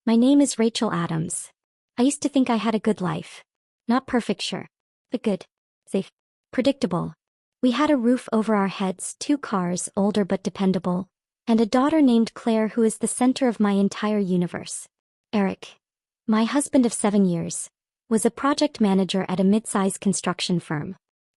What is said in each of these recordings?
My name is Rachel Adams. I used to think I had a good life. Not perfect, sure. But good. Safe. Predictable. We had a roof over our heads, 2 cars, older but dependable, and a daughter named Claire who is the center of my entire universe. Eric, my husband of 7 years, was a project manager at a mid-size construction firm.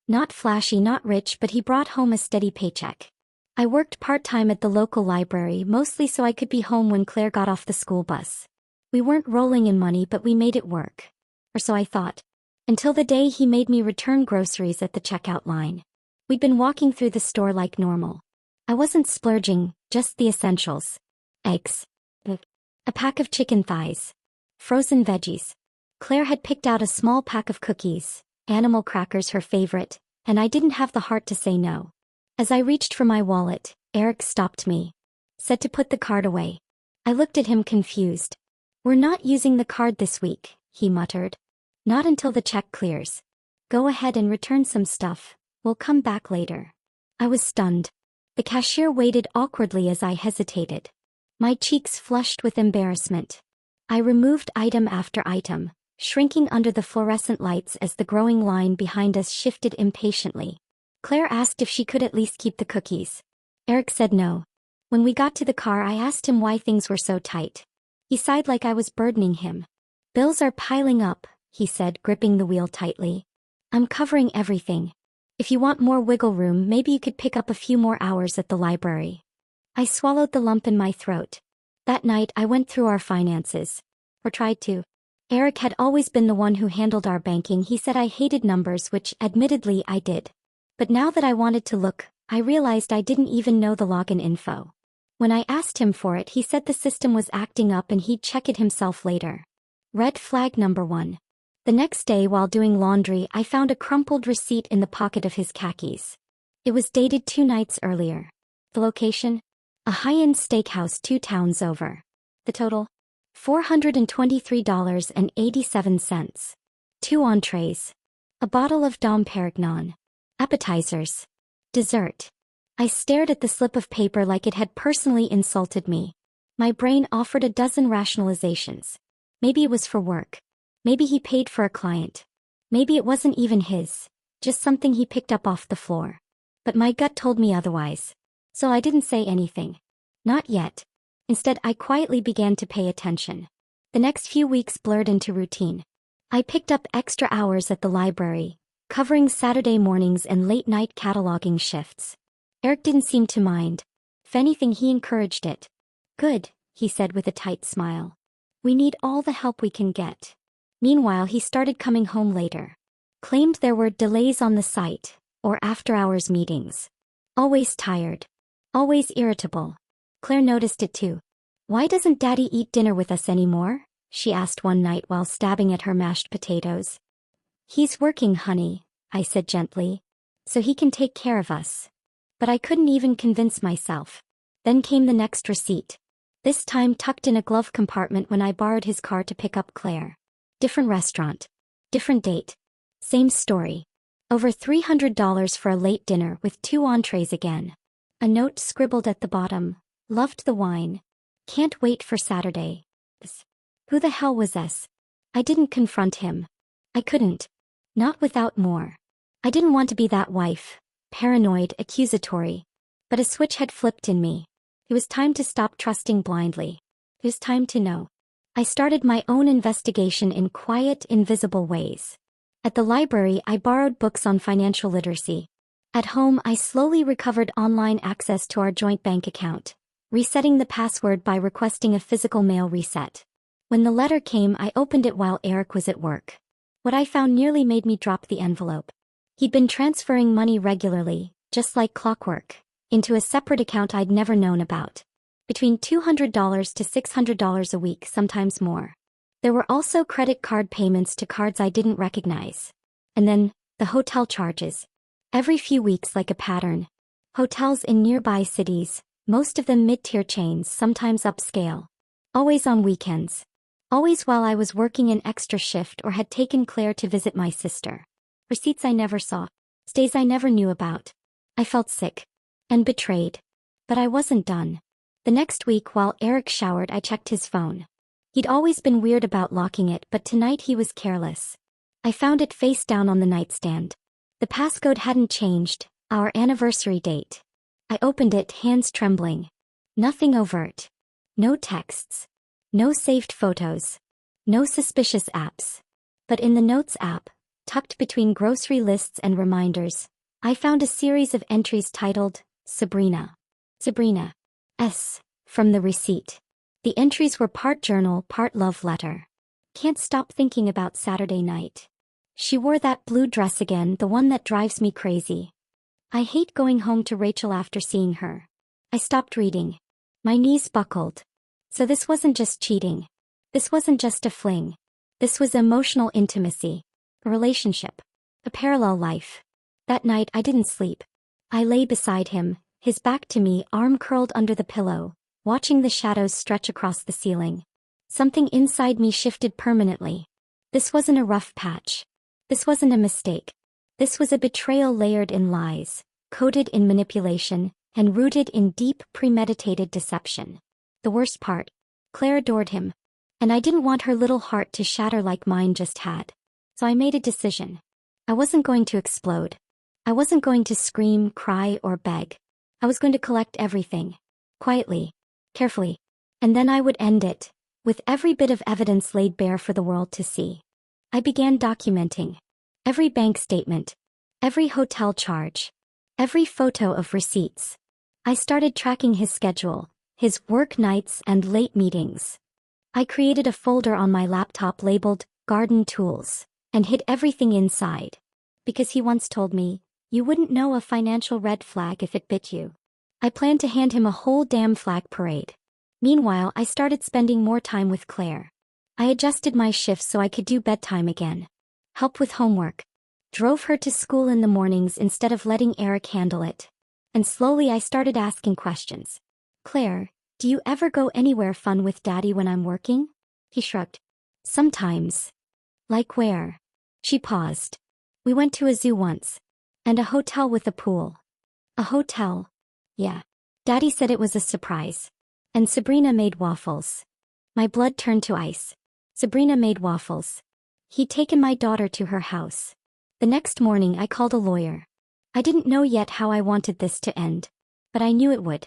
Not flashy, not rich, but he brought home a steady paycheck. I worked part-time at the local library, mostly so I could be home when Claire got off the school bus. We weren't rolling in money, but we made it work. Or so I thought. Until the day he made me return groceries at the checkout line. We'd been walking through the store like normal. I wasn't splurging, just the essentials. Eggs. A pack of chicken thighs. Frozen veggies. Claire had picked out a small pack of cookies, animal crackers her favorite, and I didn't have the heart to say no. As I reached for my wallet, Eric stopped me. Said to put the card away. I looked at him confused. "We're not using the card this week," he muttered. "Not until the check clears. Go ahead and return some stuff. We'll come back later." I was stunned. The cashier waited awkwardly as I hesitated. My cheeks flushed with embarrassment. I removed item after item, shrinking under the fluorescent lights as the growing line behind us shifted impatiently. Claire asked if she could at least keep the cookies. Eric said no. When we got to the car, I asked him why things were so tight. He sighed like I was burdening him. "Bills are piling up," he said, gripping the wheel tightly. "I'm covering everything. If you want more wiggle room, maybe you could pick up a few more hours at the library." I swallowed the lump in my throat. That night I went through our finances. Or tried to. Eric had always been the one who handled our banking. He said I hated numbers, which, admittedly, I did. But now that I wanted to look, I realized I didn't even know the login info. When I asked him for it, he said the system was acting up and he'd check it himself later. Red flag number 1. The next day while doing laundry, I found a crumpled receipt in the pocket of his khakis. It was dated 2 nights earlier. The location? A high-end steakhouse 2 towns over. The total? $423.87. 2 entrees. A bottle of Dom Perignon. Appetizers. Dessert. I stared at the slip of paper like it had personally insulted me. My brain offered a dozen rationalizations. Maybe it was for work. Maybe he paid for a client. Maybe it wasn't even his, just something he picked up off the floor. But my gut told me otherwise. So I didn't say anything. Not yet. Instead, I quietly began to pay attention. The next few weeks blurred into routine. I picked up extra hours at the library, covering Saturday mornings and late-night cataloging shifts. Eric didn't seem to mind. If anything, he encouraged it. "Good," he said with a tight smile. "We need all the help we can get." Meanwhile, he started coming home later. Claimed there were delays on the site, or after-hours meetings. Always tired. Always irritable. Claire noticed it too. "Why doesn't Daddy eat dinner with us anymore?" she asked one night while stabbing at her mashed potatoes. "He's working, honey," I said gently. "So he can take care of us." But I couldn't even convince myself. Then came the next receipt. This time tucked in a glove compartment when I borrowed his car to pick up Claire. Different restaurant. Different date. Same story. Over $300 for a late dinner with 2 entrees again. A note scribbled at the bottom. "Loved the wine. Can't wait for Saturday." Who the hell was this? I didn't confront him. I couldn't. Not without more. I didn't want to be that wife. Paranoid, accusatory. But a switch had flipped in me. It was time to stop trusting blindly. It was time to know. I started my own investigation in quiet, invisible ways. At the library, I borrowed books on financial literacy. At home, I slowly recovered online access to our joint bank account, resetting the password by requesting a physical mail reset. When the letter came, I opened it while Eric was at work. What I found nearly made me drop the envelope. He'd been transferring money regularly, just like clockwork, into a separate account I'd never known about. Between $200 to $600 a week, sometimes more. There were also credit card payments to cards I didn't recognize. And then, the hotel charges. Every few weeks like a pattern. Hotels in nearby cities, most of them mid-tier chains, sometimes upscale. Always on weekends. Always while I was working an extra shift or had taken Claire to visit my sister. Receipts I never saw. Stays I never knew about. I felt sick. And betrayed. But I wasn't done. The next week while Eric showered, I checked his phone. He'd always been weird about locking it, but tonight he was careless. I found it face down on the nightstand. The passcode hadn't changed, our anniversary date. I opened it, hands trembling. Nothing overt. No texts. No saved photos. No suspicious apps. But in the Notes app, tucked between grocery lists and reminders, I found a series of entries titled, Sabrina. Sabrina. S. From the receipt. The entries were part journal, part love letter. Can't stop thinking about Saturday night. She wore that blue dress again, the one that drives me crazy. I hate going home to Rachel after seeing her. I stopped reading. My knees buckled. So this wasn't just cheating. This wasn't just a fling. This was emotional intimacy. A relationship. A parallel life. That night I didn't sleep. I lay beside him, his back to me, arm curled under the pillow, watching the shadows stretch across the ceiling. Something inside me shifted permanently. This wasn't a rough patch. This wasn't a mistake. This was a betrayal layered in lies, coded in manipulation, and rooted in deep, premeditated deception. The worst part, Claire adored him. And I didn't want her little heart to shatter like mine just had. So I made a decision. I wasn't going to explode. I wasn't going to scream, cry, or beg. I was going to collect everything. Quietly. Carefully. And then I would end it, with every bit of evidence laid bare for the world to see. I began documenting. Every bank statement. Every hotel charge. Every photo of receipts. I started tracking his schedule, his work nights and late meetings. I created a folder on my laptop labeled Garden Tools, and hid everything inside. Because he once told me, you wouldn't know a financial red flag if it bit you. I planned to hand him a whole damn flag parade. Meanwhile, I started spending more time with Claire. I adjusted my shifts so I could do bedtime again. Help with homework. Drove her to school in the mornings instead of letting Eric handle it. And slowly I started asking questions. Claire, do you ever go anywhere fun with Daddy when I'm working? He shrugged. Sometimes. Like where? She paused. We went to a zoo once. And a hotel with a pool. A hotel. Yeah. Daddy said it was a surprise. And Sabrina made waffles. My blood turned to ice. Sabrina made waffles. He'd taken my daughter to her house. The next morning I called a lawyer. I didn't know yet how I wanted this to end. But I knew it would.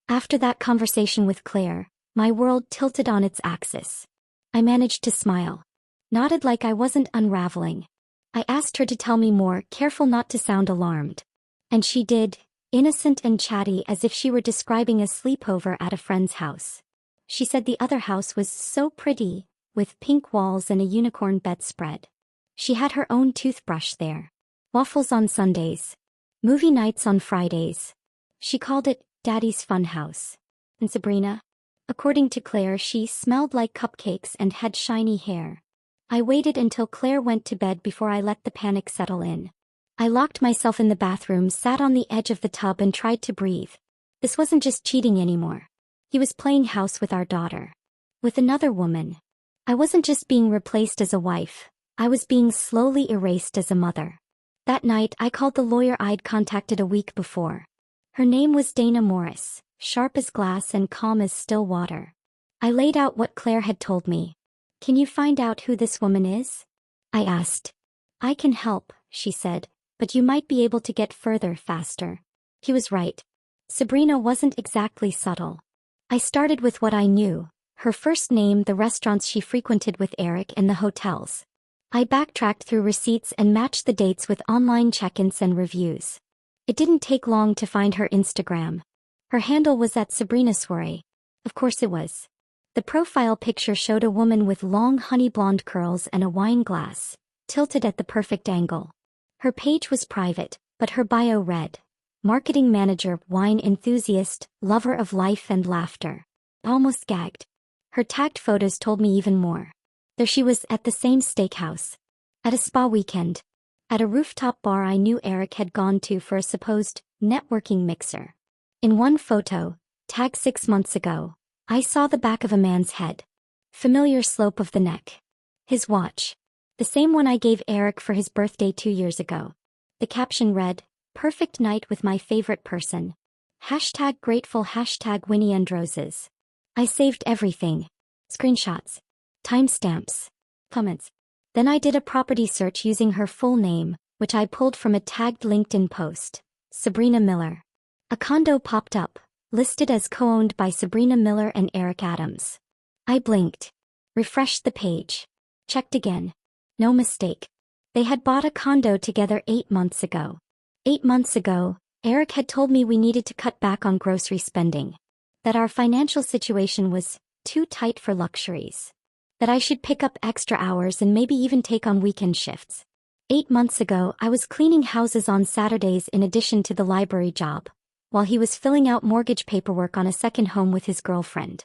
After that conversation with Claire, my world tilted on its axis. I managed to smile. Nodded like I wasn't unraveling. I asked her to tell me more, careful not to sound alarmed. And she did, innocent and chatty as if she were describing a sleepover at a friend's house. She said the other house was so pretty, with pink walls and a unicorn bedspread. She had her own toothbrush there. Waffles on Sundays. Movie nights on Fridays. She called it Daddy's Fun House. And Sabrina? According to Claire, she smelled like cupcakes and had shiny hair. I waited until Claire went to bed before I let the panic settle in. I locked myself in the bathroom, sat on the edge of the tub and tried to breathe. This wasn't just cheating anymore. He was playing house with our daughter. With another woman. I wasn't just being replaced as a wife. I was being slowly erased as a mother. That night I called the lawyer I'd contacted a week before. Her name was Dana Morris, sharp as glass and calm as still water. I laid out what Claire had told me. Can you find out who this woman is? I asked. I can help, she said, but you might be able to get further faster. He was right. Sabrina wasn't exactly subtle. I started with what I knew, her first name, the restaurants she frequented with Eric, and the hotels. I backtracked through receipts and matched the dates with online check-ins and reviews. It didn't take long to find her Instagram. Her handle was at Sabrina Soiree. Of course it was. The profile picture showed a woman with long honey blonde curls and a wine glass, tilted at the perfect angle. Her page was private, but her bio read, Marketing Manager, Wine Enthusiast, Lover of Life and Laughter. I almost gagged. Her tagged photos told me even more. There she was at the same steakhouse. At a spa weekend. At a rooftop bar I knew Eric had gone to for a supposed networking mixer. In one photo, tagged 6 months ago, I saw the back of a man's head. Familiar slope of the neck. His watch. The same one I gave Eric for his birthday 2 years ago. The caption read, Perfect night with my favorite person. #grateful #Winnie and Roses. I saved everything. Screenshots. timestamps, comments. Then I did a property search using her full name, which I pulled from a tagged LinkedIn post. Sabrina Miller. A condo popped up, listed as co-owned by Sabrina Miller and Eric Adams. I blinked. Refreshed the page. Checked again. No mistake. They had bought a condo together 8 months ago. 8 months ago, Eric had told me we needed to cut back on grocery spending. That our financial situation was too tight for luxuries. That I should pick up extra hours and maybe even take on weekend shifts. 8 months ago, I was cleaning houses on Saturdays in addition to the library job, while he was filling out mortgage paperwork on a second home with his girlfriend.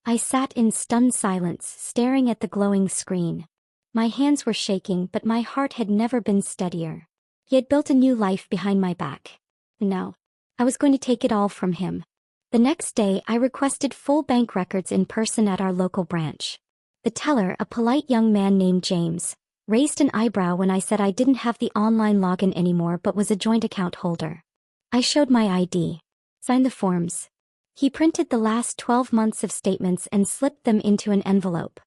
I sat in stunned silence, staring at the glowing screen. My hands were shaking, but my heart had never been steadier. He had built a new life behind my back. And now, I was going to take it all from him. The next day, I requested full bank records in person at our local branch. The teller, a polite young man named James, raised an eyebrow when I said I didn't have the online login anymore but was a joint account holder. I showed my ID. Signed the forms. He printed the last 12 months of statements and slipped them into an envelope.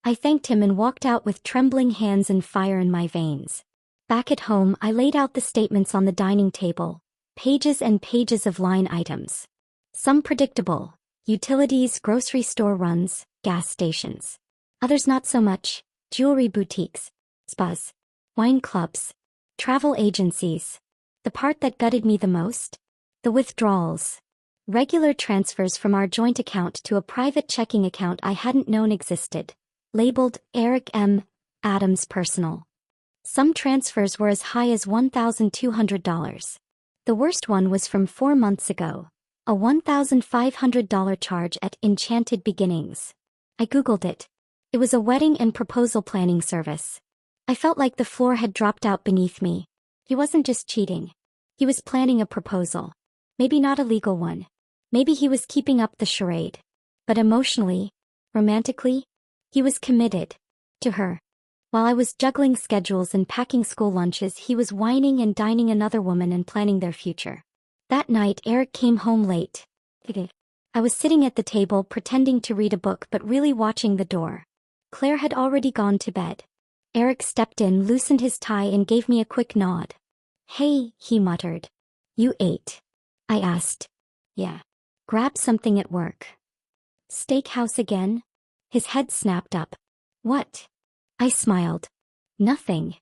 I thanked him and walked out with trembling hands and fire in my veins. Back at home, I laid out the statements on the dining table, pages and pages of line items. Some predictable: utilities, grocery store runs, gas stations. Others not so much: jewelry boutiques, spas, wine clubs, travel agencies. The part that gutted me the most? The withdrawals. Regular transfers from our joint account to a private checking account I hadn't known existed, labeled Eric M. Adams Personal. Some transfers were as high as $1,200. The worst one was from 4 months ago, a $1,500 charge at Enchanted Beginnings. I googled it. It was a wedding and proposal planning service. I felt like the floor had dropped out beneath me. He wasn't just cheating. He was planning a proposal. Maybe not a legal one. Maybe he was keeping up the charade. But emotionally, romantically, he was committed to her. While I was juggling schedules and packing school lunches, he was whining and dining another woman and planning their future. That night, Eric came home late. I was sitting at the table pretending to read a book but really watching the door. Claire had already gone to bed. Eric stepped in, loosened his tie and gave me a quick nod. "Hey," he muttered. "You ate?" I asked. "Yeah. Grab something at work." "Steakhouse again?" His head snapped up. "What?" I smiled. "Nothing."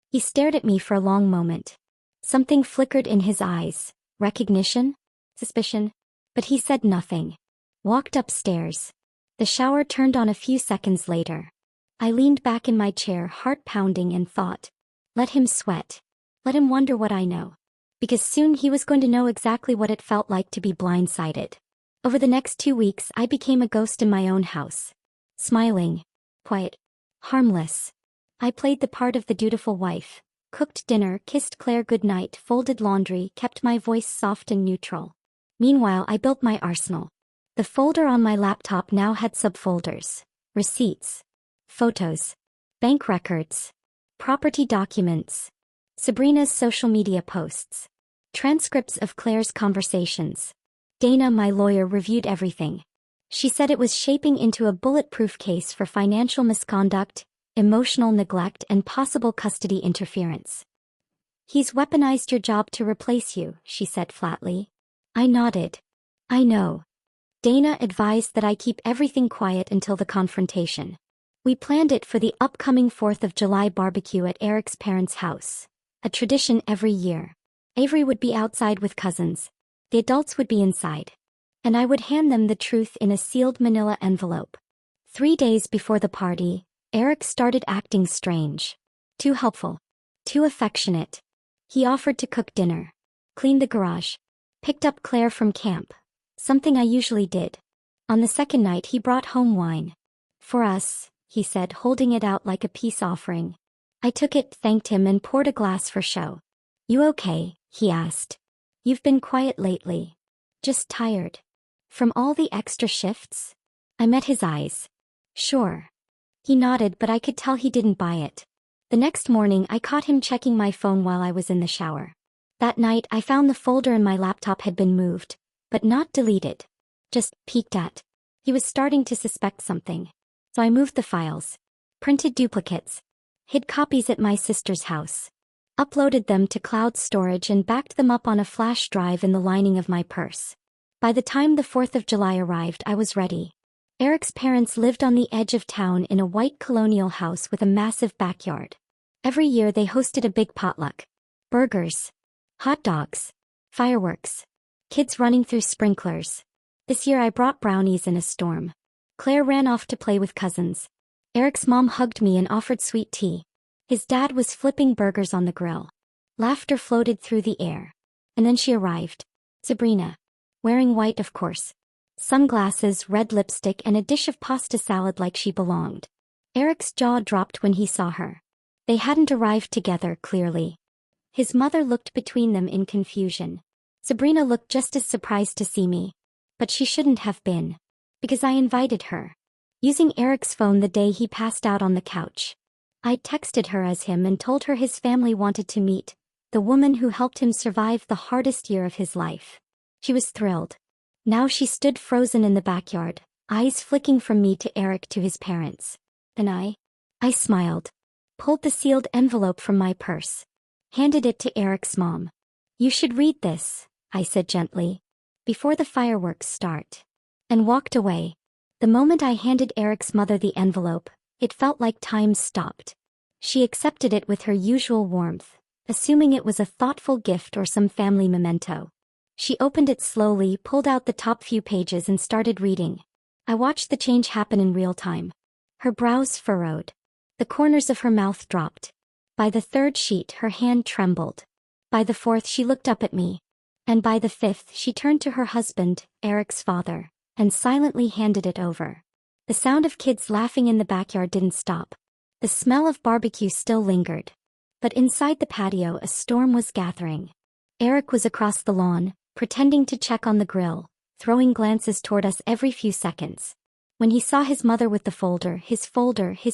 He stared at me for a long moment. Something flickered in his eyes. Recognition? Suspicion? But he said nothing. Walked upstairs. The shower turned on a few seconds later. I leaned back in my chair, heart pounding, and thought, let him sweat. Let him wonder what I know. Because soon he was going to know exactly what it felt like to be blindsided. Over the next 2 weeks, I became a ghost in my own house. Smiling. Quiet. Harmless. I played the part of the dutiful wife. Cooked dinner, kissed Claire goodnight, folded laundry, kept my voice soft and neutral. Meanwhile, I built my arsenal. The folder on my laptop now had subfolders. Receipts. Photos. Bank records. Property documents. Sabrina's social media posts. Transcripts of Claire's conversations. Dana, my lawyer, reviewed everything. She said it was shaping into a bulletproof case for financial misconduct, emotional neglect, and possible custody interference. "He's weaponized your job to replace you," she said flatly. I nodded. "I know." Dana advised that I keep everything quiet until the confrontation. We planned it for the upcoming 4th of July barbecue at Eric's parents' house, a tradition every year. Avery would be outside with cousins. The adults would be inside. And I would hand them the truth in a sealed manila envelope. 3 days before the party, Eric started acting strange. Too helpful. Too affectionate. He offered to cook dinner. Cleaned the garage. Picked up Claire from camp. Something I usually did. On the second night he brought home wine. "For us," he said, holding it out like a peace offering. I took it, thanked him, and poured a glass for show. "You okay?" he asked. "You've been quiet lately." "Just tired." "From all the extra shifts?" I met his eyes. "Sure." He nodded, but I could tell he didn't buy it. The next morning I caught him checking my phone while I was in the shower. That night I found the folder in my laptop had been moved, but not deleted. Just peeked at. He was starting to suspect something. So I moved the files, printed duplicates, hid copies at my sister's house, uploaded them to cloud storage and backed them up on a flash drive in the lining of my purse. By the time the 4th of July arrived, I was ready. Eric's parents lived on the edge of town in a white colonial house with a massive backyard. Every year they hosted a big potluck. Burgers, hot dogs, fireworks, kids running through sprinklers. This year I brought brownies in a storm. Claire ran off to play with cousins. Eric's mom hugged me and offered sweet tea. His dad was flipping burgers on the grill. Laughter floated through the air. And then she arrived. Sabrina. Wearing white, of course. Sunglasses, red lipstick, and a dish of pasta salad like she belonged. Eric's jaw dropped when he saw her. They hadn't arrived together, clearly. His mother looked between them in confusion. Sabrina looked just as surprised to see me. But she shouldn't have been. Because I invited her. Using Eric's phone the day he passed out on the couch. I texted her as him and told her his family wanted to meet the woman who helped him survive the hardest year of his life. She was thrilled. Now she stood frozen in the backyard, eyes flicking from me to Eric to his parents. Then I smiled, pulled the sealed envelope from my purse, handed it to Eric's mom. You should read this, I said gently, before the fireworks start. And walked away. The moment I handed Eric's mother the envelope, it felt like time stopped. She accepted it with her usual warmth, assuming it was a thoughtful gift or some family memento. She opened it slowly, pulled out the top few pages and started reading. I watched the change happen in real time. Her brows furrowed. The corners of her mouth dropped. By the 3rd sheet her hand trembled. By the 4th she looked up at me. And by the 5th she turned to her husband, Eric's father, and silently handed it over. The sound of kids laughing in the backyard didn't stop. The smell of barbecue still lingered. But inside the patio a storm was gathering. Eric was across the lawn, pretending to check on the grill, throwing glances toward us every few seconds. When he saw his mother with the folder, his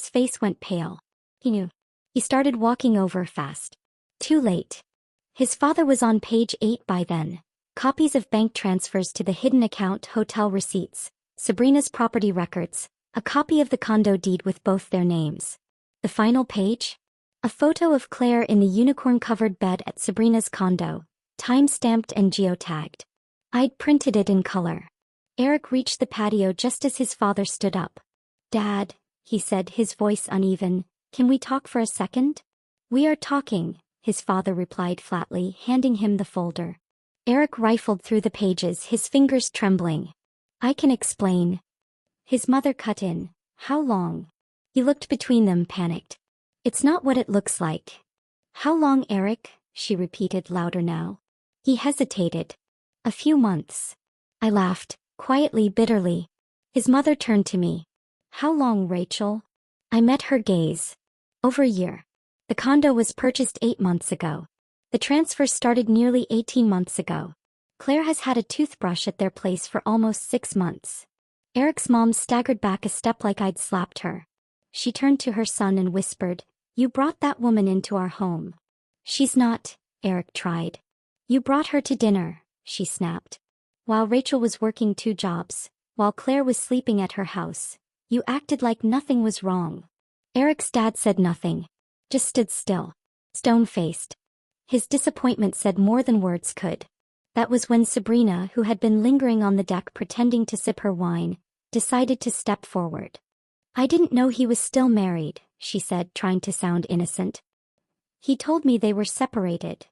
face went pale. He knew. He started walking over fast. Too late. His father was on page 8 by then. Copies of bank transfers to the hidden account, hotel receipts, Sabrina's property records, a copy of the condo deed with both their names. The final page? A photo of Claire in the unicorn-covered bed at Sabrina's condo, time-stamped and geotagged. I'd printed it in color. Eric reached the patio just as his father stood up. "Dad," he said, his voice uneven, "can we talk for a second?" "We are talking," his father replied flatly, handing him the folder. Eric rifled through the pages, his fingers trembling. "I can explain." His mother cut in. "How long?" He looked between them, panicked. "It's not what it looks like." "How long, Eric?" she repeated louder now. He hesitated. "A few months." I laughed, quietly, bitterly. His mother turned to me. "How long, Rachel?" I met her gaze. "Over a year. The condo was purchased 8 months ago. The transfer started nearly 18 months ago. Claire has had a toothbrush at their place for almost 6 months." Eric's mom staggered back a step like I'd slapped her. She turned to her son and whispered, "You brought that woman into our home." "She's not," Eric tried. "You brought her to dinner," she snapped. "While Rachel was working 2 jobs, while Claire was sleeping at her house, you acted like nothing was wrong." Eric's dad said nothing. Just stood still. Stone-faced. His disappointment said more than words could. That was when Sabrina, who had been lingering on the deck pretending to sip her wine, decided to step forward. "I didn't know he was still married," she said, trying to sound innocent. "He told me they were separated."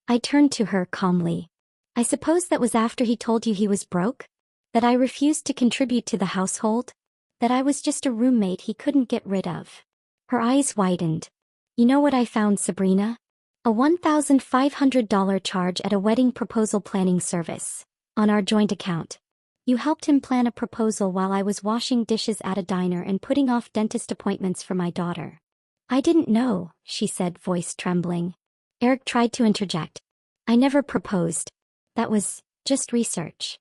I turned to her calmly. "I suppose that was after he told you he was broke? That I refused to contribute to the household? That I was just a roommate he couldn't get rid of?" Her eyes widened. "You know what I found, Sabrina? A $1,500 charge at a wedding proposal planning service. On our joint account. You helped him plan a proposal while I was washing dishes at a diner and putting off dentist appointments for my daughter." "I didn't know," she said, voice trembling. Eric tried to interject. "I never proposed. That was just research."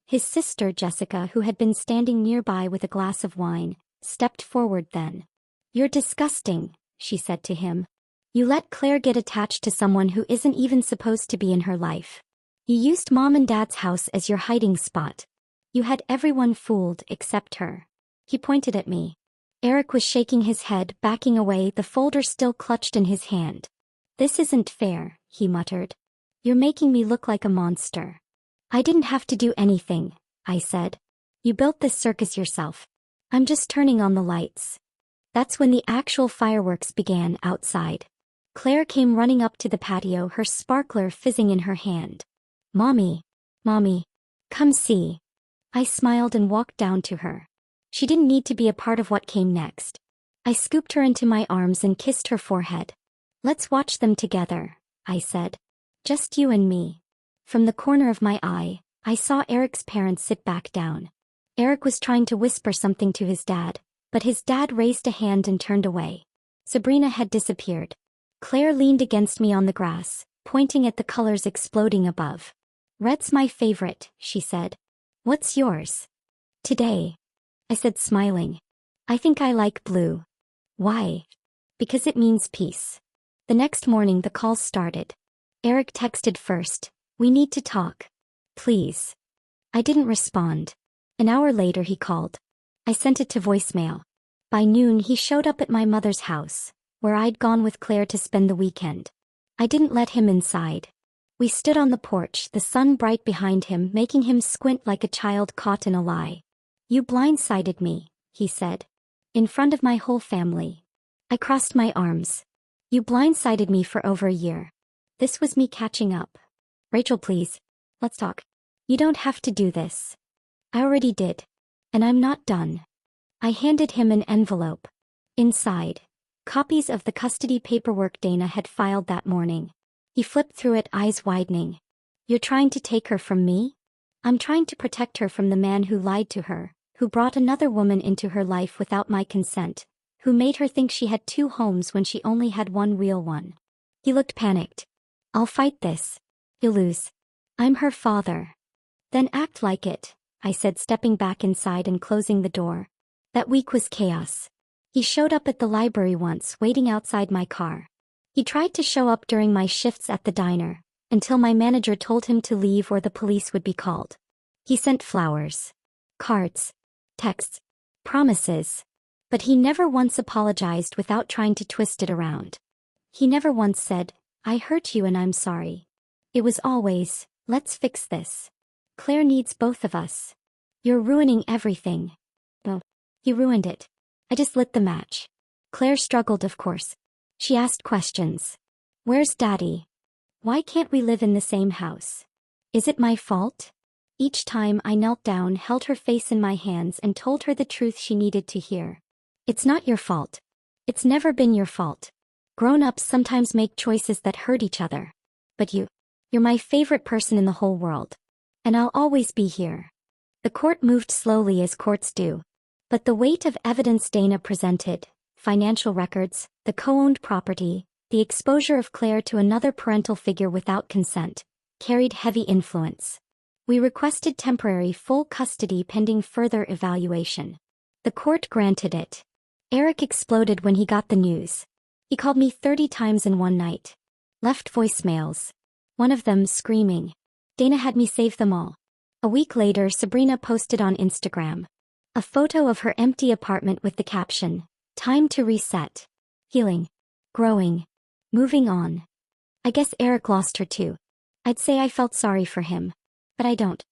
His sister, Jessica, who had been standing nearby with a glass of wine, stepped forward then. "You're disgusting," she said to him. "You let Claire get attached to someone who isn't even supposed to be in her life. You used Mom and Dad's house as your hiding spot. You had everyone fooled except her." He pointed at me. Eric was shaking his head, backing away, the folder still clutched in his hand. "This isn't fair," he muttered. "You're making me look like a monster." "I didn't have to do anything," I said. "You built this circus yourself. I'm just turning on the lights." That's when the actual fireworks began outside. Claire came running up to the patio, her sparkler fizzing in her hand. Mommy, come see." I smiled and walked down to her. She didn't need to be a part of what came next. I scooped her into my arms and kissed her forehead. "Let's watch them together," I said. "Just you and me." From the corner of my eye, I saw Eric's parents sit back down. Eric was trying to whisper something to his dad, but his dad raised a hand and turned away. Sabrina had disappeared. Claire leaned against me on the grass, pointing at the colors exploding above. "Red's my favorite," she said. "What's yours?" "Today," I said, smiling. "I think I like blue." "Why?" "Because it means peace." The next morning the calls started. Eric texted first, "We need to talk. Please." I didn't respond. An hour later he called. I sent it to voicemail. By noon he showed up at my mother's house, where I'd gone with Claire to spend the weekend. I didn't let him inside. We stood on the porch, the sun bright behind him, making him squint like a child caught in a lie. "You blindsided me," he said. "In front of my whole family." I crossed my arms. "You blindsided me for over a year." This was me catching up. "Rachel, please. Let's talk." "You don't have to do this." "I already did. And I'm not done." I handed him an envelope. Inside, copies of the custody paperwork Dana had filed that morning. He flipped through it, eyes widening. "You're trying to take her from me?" "I'm trying to protect her from the man who lied to her, who brought another woman into her life without my consent, who made her think she had two homes when she only had one real one." He looked panicked. "I'll fight this." "You'll lose. I'm her father." "Then act like it," I said, stepping back inside and closing the door. That week was chaos. He showed up at the library once, waiting outside my car. He tried to show up during my shifts at the diner, until my manager told him to leave or the police would be called. He sent flowers, cards, texts, promises. But he never once apologized without trying to twist it around. He never once said, "I hurt you and I'm sorry." It was always, "Let's fix this. Claire needs both of us. You're ruining everything." Well, he ruined it. I just lit the match. Claire struggled, of course. She asked questions. "Where's Daddy? Why can't we live in the same house? Is it my fault?" Each time I knelt down, held her face in my hands and told her the truth she needed to hear. "It's not your fault. It's never been your fault. Grown-ups sometimes make choices that hurt each other. But you're my favorite person in the whole world. And I'll always be here." The court moved slowly, as courts do. But the weight of evidence Dana presented, financial records, the co-owned property, the exposure of Claire to another parental figure without consent, carried heavy influence. We requested temporary full custody pending further evaluation. The court granted it. Eric exploded when he got the news. He called me 30 times in one night. Left voicemails. One of them screaming. Dana had me save them all. A week later, Sabrina posted on Instagram a photo of her empty apartment with the caption, "Time to reset. Healing. Growing. Moving on." I guess Eric lost her too. I'd say I felt sorry for him. But I don't.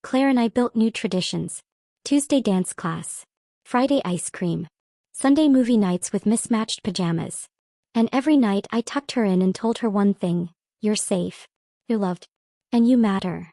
Claire and I built new traditions. Tuesday dance class. Friday ice cream. Sunday movie nights with mismatched pajamas. And every night I tucked her in and told her one thing: "You're safe. You're loved. And you matter."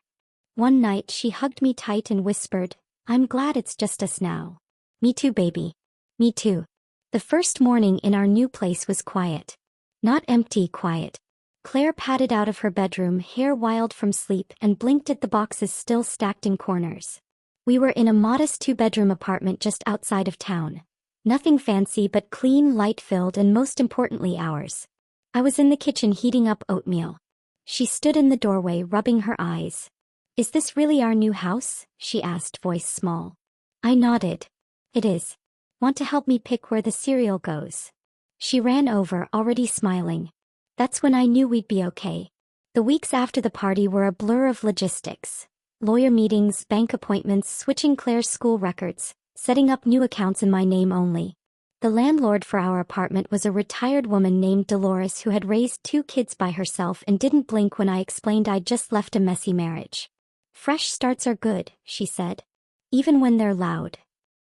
One night she hugged me tight and whispered, "I'm glad it's just us now." "Me too, baby. Me too." The first morning in our new place was quiet. Not empty, quiet. Claire padded out of her bedroom, hair wild from sleep, and blinked at the boxes still stacked in corners. We were in a modest 2-bedroom apartment just outside of town. Nothing fancy, but clean, light-filled, and most importantly ours. I was in the kitchen heating up oatmeal. She stood in the doorway, rubbing her eyes. "Is this really our new house?" she asked, voice small. I nodded. "It is. Want to help me pick where the cereal goes?" She ran over, already smiling. That's when I knew we'd be okay. The weeks after the party were a blur of logistics. Lawyer meetings, bank appointments, switching Claire's school records, setting up new accounts in my name only. The landlord for our apartment was a retired woman named Dolores who had raised 2 kids by herself and didn't blink when I explained I'd just left a messy marriage. "Fresh starts are good," she said. "Even when they're loud."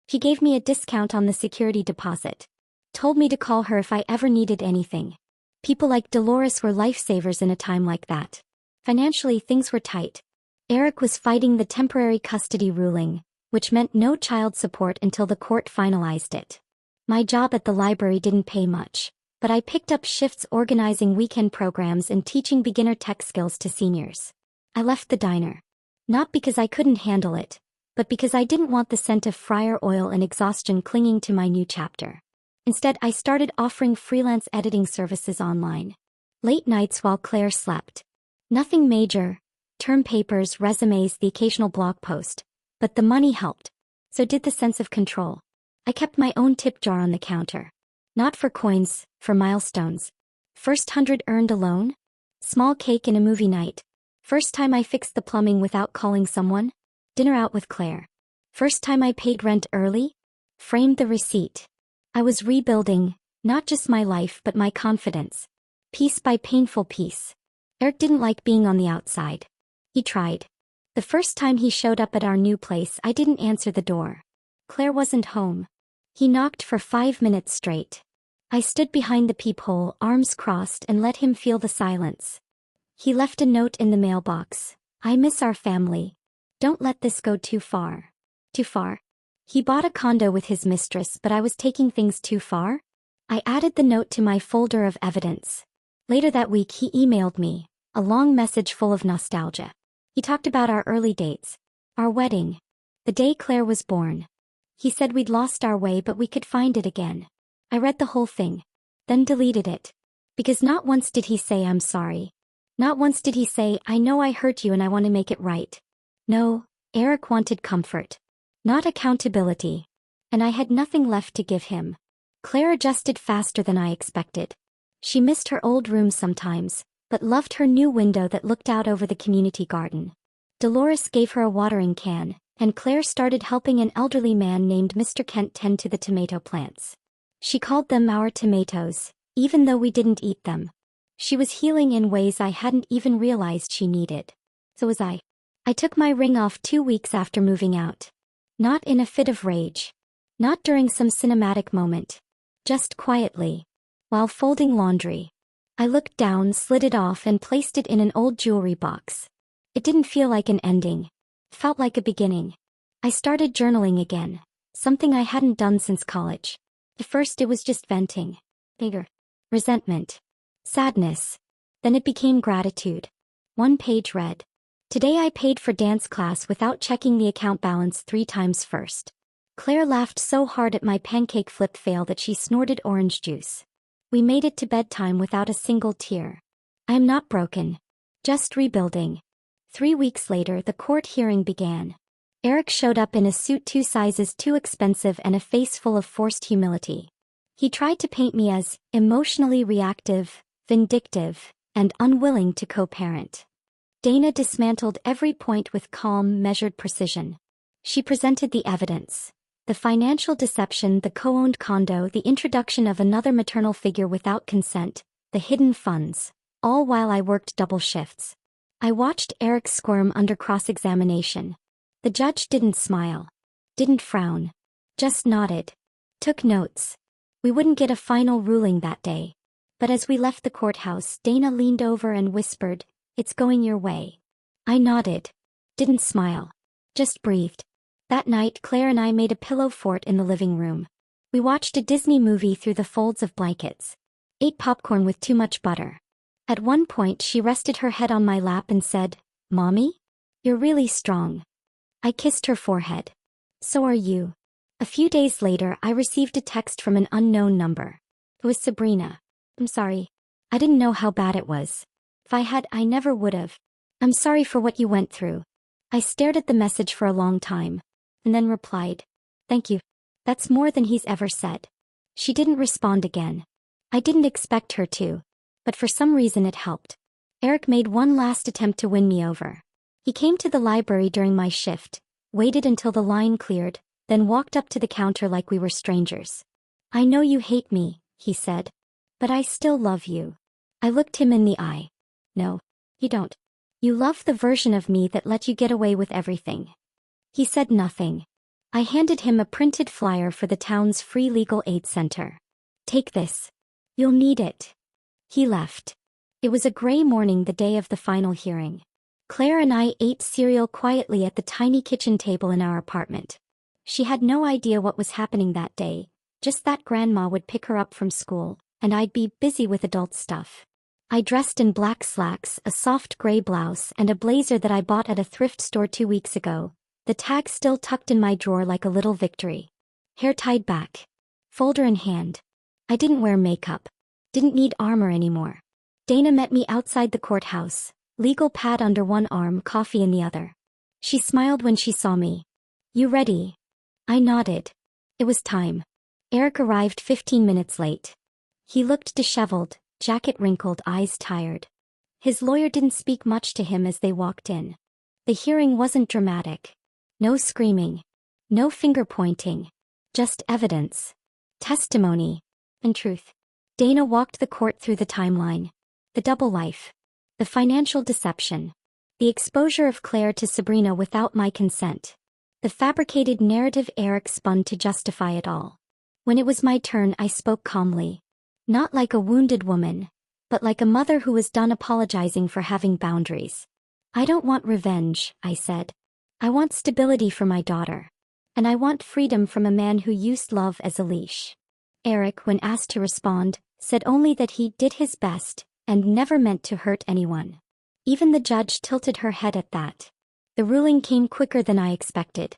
She gave me a discount on the security deposit. Told me to call her if I ever needed anything. People like Dolores were lifesavers in a time like that. Financially, things were tight. Eric was fighting the temporary custody ruling, which meant no child support until the court finalized it. My job at the library didn't pay much, but I picked up shifts organizing weekend programs and teaching beginner tech skills to seniors. I left the diner. Not because I couldn't handle it, but because I didn't want the scent of fryer oil and exhaustion clinging to my new chapter. Instead, I started offering freelance editing services online. Late nights while Claire slept. Nothing major, term papers, resumes, the occasional blog post. But the money helped. So did the sense of control. I kept my own tip jar on the counter. Not for coins, for milestones. First 100 earned alone? Small cake in a movie night. First time I fixed the plumbing without calling someone? Dinner out with Claire. First time I paid rent early? Framed the receipt. I was rebuilding, not just my life but my confidence. Piece by painful piece. Eric didn't like being on the outside. He tried. The first time he showed up at our new place, I didn't answer the door. Claire wasn't home. He knocked for 5 minutes straight. I stood behind the peephole, arms crossed, and let him feel the silence. He left a note in the mailbox. "I miss our family. Don't let this go too far." Too far? He bought a condo with his mistress, but I was taking things too far? I added the note to my folder of evidence. Later that week he emailed me, a long message full of nostalgia. He talked about our early dates, our wedding, the day Claire was born. He said we'd lost our way but we could find it again. I read the whole thing, then deleted it. Because not once did he say I'm sorry. Not once did he say I know I hurt you and I want to make it right. No, Eric wanted comfort. Not accountability. And I had nothing left to give him. Claire adjusted faster than I expected. She missed her old room sometimes, but loved her new window that looked out over the community garden. Dolores gave her a watering can, and Claire started helping an elderly man named Mr. Kent tend to the tomato plants. She called them our tomatoes, even though we didn't eat them. She was healing in ways I hadn't even realized she needed. So was I. I took my ring off 2 weeks after moving out. Not in a fit of rage. Not during some cinematic moment. Just quietly. While folding laundry. I looked down, slid it off, and placed it in an old jewelry box. It didn't feel like an ending. Felt like a beginning. I started journaling again. Something I hadn't done since college. At first it was just venting. Bigger. Resentment. Sadness. Then it became gratitude. One page read. Today I paid for dance class without checking the account balance 3 times first. Claire laughed so hard at my pancake flip fail that she snorted orange juice. We made it to bedtime without a single tear. I am not broken. Just rebuilding. 3 weeks later the court hearing began. Eric showed up in a suit 2 sizes too expensive and a face full of forced humility. He tried to paint me as emotionally reactive, vindictive, and unwilling to co-parent. Dana dismantled every point with calm, measured precision. She presented the evidence. The financial deception, the co-owned condo, the introduction of another maternal figure without consent, the hidden funds, all while I worked double shifts. I watched Eric squirm under cross-examination. The judge didn't smile. Didn't frown. Just nodded. Took notes. We wouldn't get a final ruling that day. But as we left the courthouse, Dana leaned over and whispered, "It's going your way." I nodded. Didn't smile. Just breathed. That night Claire and I made a pillow fort in the living room. We watched a Disney movie through the folds of blankets. Ate popcorn with too much butter. At one point she rested her head on my lap and said, "Mommy? You're really strong." I kissed her forehead. "So are you." A few days later I received a text from an unknown number. It was Sabrina. "I'm sorry. I didn't know how bad it was. If I had, I never would have. I'm sorry for what you went through." I stared at the message for a long time, and then replied, "Thank you. That's more than he's ever said." She didn't respond again. I didn't expect her to, but for some reason it helped. Eric made one last attempt to win me over. He came to the library during my shift, waited until the line cleared, then walked up to the counter like we were strangers. I know you hate me, he said. But I still love you. I looked him in the eye. No, you don't. You love the version of me that let you get away with everything. He said nothing. I handed him a printed flyer for the town's free legal aid center. Take this. You'll need it. He left. It was a gray morning the day of the final hearing. Claire and I ate cereal quietly at the tiny kitchen table in our apartment. She had no idea what was happening that day, just that Grandma would pick her up from school, and I'd be busy with adult stuff. I dressed in black slacks, a soft gray blouse, and a blazer that I bought at a thrift store 2 weeks ago, the tag still tucked in my drawer like a little victory. Hair tied back. Folder in hand. I didn't wear makeup. Didn't need armor anymore. Dana met me outside the courthouse, legal pad under one arm, coffee in the other. She smiled when she saw me. You ready? I nodded. It was time. Eric arrived 15 minutes late. He looked disheveled, jacket wrinkled, eyes tired. His lawyer didn't speak much to him as they walked in. The hearing wasn't dramatic. No screaming. No finger pointing. Just evidence. Testimony. And truth. Dana walked the court through the timeline. The double life. The financial deception. The exposure of Claire to Sabrina without my consent. The fabricated narrative Eric spun to justify it all. When it was my turn, I spoke calmly. Not like a wounded woman, but like a mother who was done apologizing for having boundaries. I don't want revenge, I said. I want stability for my daughter. And I want freedom from a man who used love as a leash. Eric, when asked to respond, said only that he did his best and never meant to hurt anyone. Even the judge tilted her head at that. The ruling came quicker than I expected.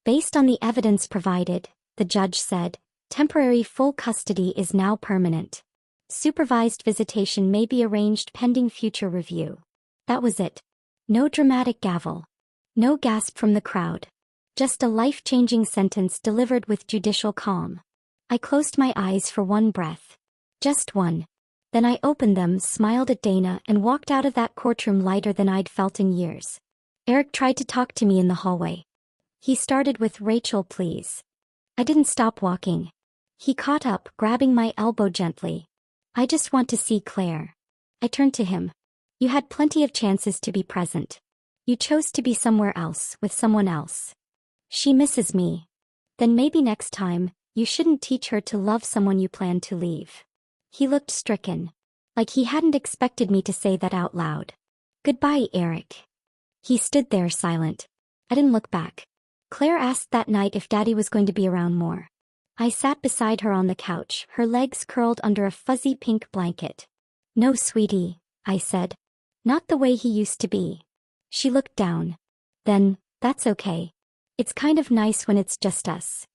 Based on the evidence provided, the judge said, temporary full custody is now permanent. Supervised visitation may be arranged pending future review. That was it. No dramatic gavel. No gasp from the crowd. Just a life-changing sentence delivered with judicial calm. I closed my eyes for one breath. Just one. Then I opened them, smiled at Dana, and walked out of that courtroom lighter than I'd felt in years. Eric tried to talk to me in the hallway. He started with, "Rachel, please." I didn't stop walking. He caught up, grabbing my elbow gently. "I just want to see Claire." I turned to him. "You had plenty of chances to be present. You chose to be somewhere else, with someone else. She misses me. Then maybe next time, you shouldn't teach her to love someone you plan to leave." He looked stricken. Like he hadn't expected me to say that out loud. "Goodbye, Eric." He stood there silent. I didn't look back. Claire asked that night if Daddy was going to be around more. I sat beside her on the couch, her legs curled under a fuzzy pink blanket. "No, sweetie," I said. "Not the way he used to be." She looked down. "Then, that's okay. It's kind of nice when it's just us."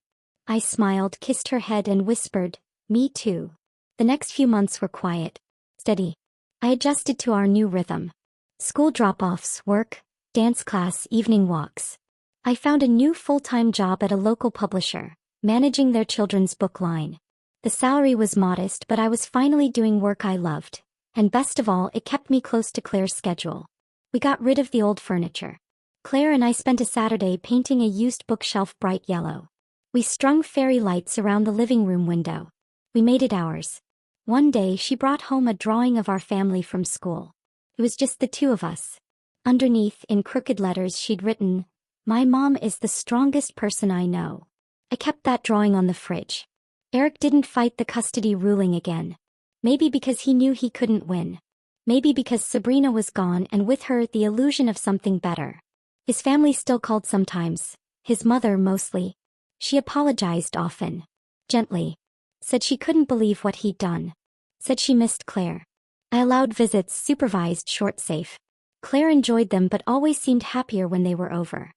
I smiled, kissed her head and whispered, "Me too." The next few months were quiet. Steady. I adjusted to our new rhythm. School drop-offs, work, dance class, evening walks. I found a new full-time job at a local publisher, managing their children's book line. The salary was modest, but I was finally doing work I loved, and best of all, it kept me close to Claire's schedule. We got rid of the old furniture. Claire and I spent a Saturday painting a used bookshelf bright yellow. We strung fairy lights around the living room window. We made it ours. One day she brought home a drawing of our family from school. It was just the two of us. Underneath, in crooked letters, she'd written, "My mom is the strongest person I know." I kept that drawing on the fridge. Eric didn't fight the custody ruling again. Maybe because he knew he couldn't win. Maybe because Sabrina was gone and with her the illusion of something better. His family still called sometimes. His mother mostly. She apologized often. Gently. Said she couldn't believe what he'd done. Said she missed Claire. I allowed visits, supervised, short, safe. Claire enjoyed them but always seemed happier when they were over.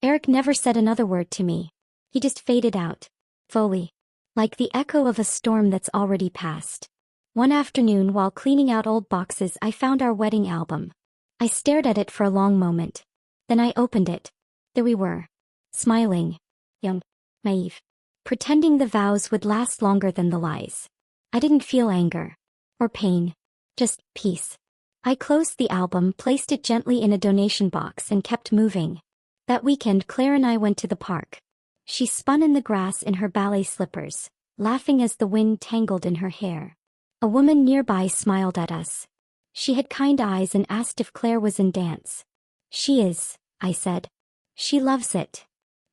Eric never said another word to me. He just faded out. Fully. Like the echo of a storm that's already passed. One afternoon while cleaning out old boxes I found our wedding album. I stared at it for a long moment. Then I opened it. There we were. Smiling. Young. Naive. Pretending the vows would last longer than the lies. I didn't feel anger. Or pain. Just peace. I closed the album, placed it gently in a donation box and kept moving. That weekend Claire and I went to the park. She spun in the grass in her ballet slippers, laughing as the wind tangled in her hair. A woman nearby smiled at us. She had kind eyes and asked if Claire was in dance. She is, I said. She loves it.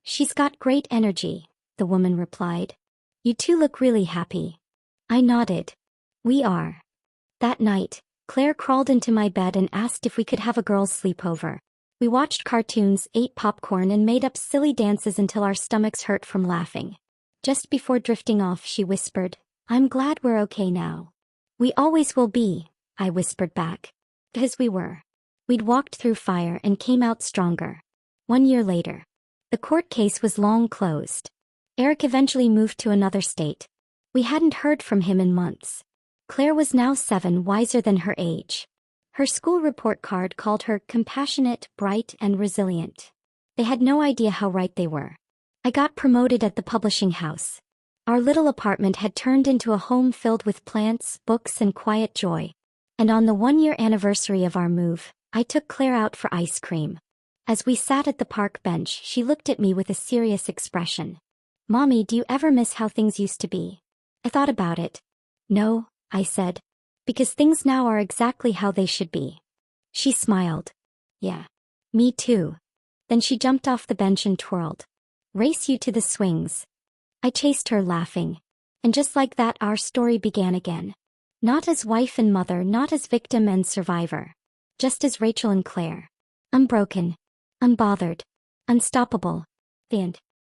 She's got great energy, the woman replied. You two look really happy. I nodded. We are. That night, Claire crawled into my bed and asked if we could have a girls' sleepover. We watched cartoons, ate popcorn, and made up silly dances until our stomachs hurt from laughing. Just before drifting off, she whispered, I'm glad we're okay now. We always will be, I whispered back. Because we were. We'd walked through fire and came out stronger. 1 year later. The court case was long closed. Eric eventually moved to another state. We hadn't heard from him in months. Claire was now 7, wiser than her age. Her school report card called her compassionate, bright, and resilient. They had no idea how right they were. I got promoted at the publishing house. Our little apartment had turned into a home filled with plants, books, and quiet joy. And on the 1-year anniversary of our move, I took Claire out for ice cream. As we sat at the park bench, she looked at me with a serious expression. Mommy, do you ever miss how things used to be? I thought about it. No, I said. Because things now are exactly how they should be. She smiled. Yeah. Me too. Then she jumped off the bench and twirled. Race you to the swings. I chased her, laughing. And just like that, our story began again. Not as wife and mother, not as victim and survivor. Just as Rachel and Claire. Unbroken. Unbothered. Unstoppable. The end.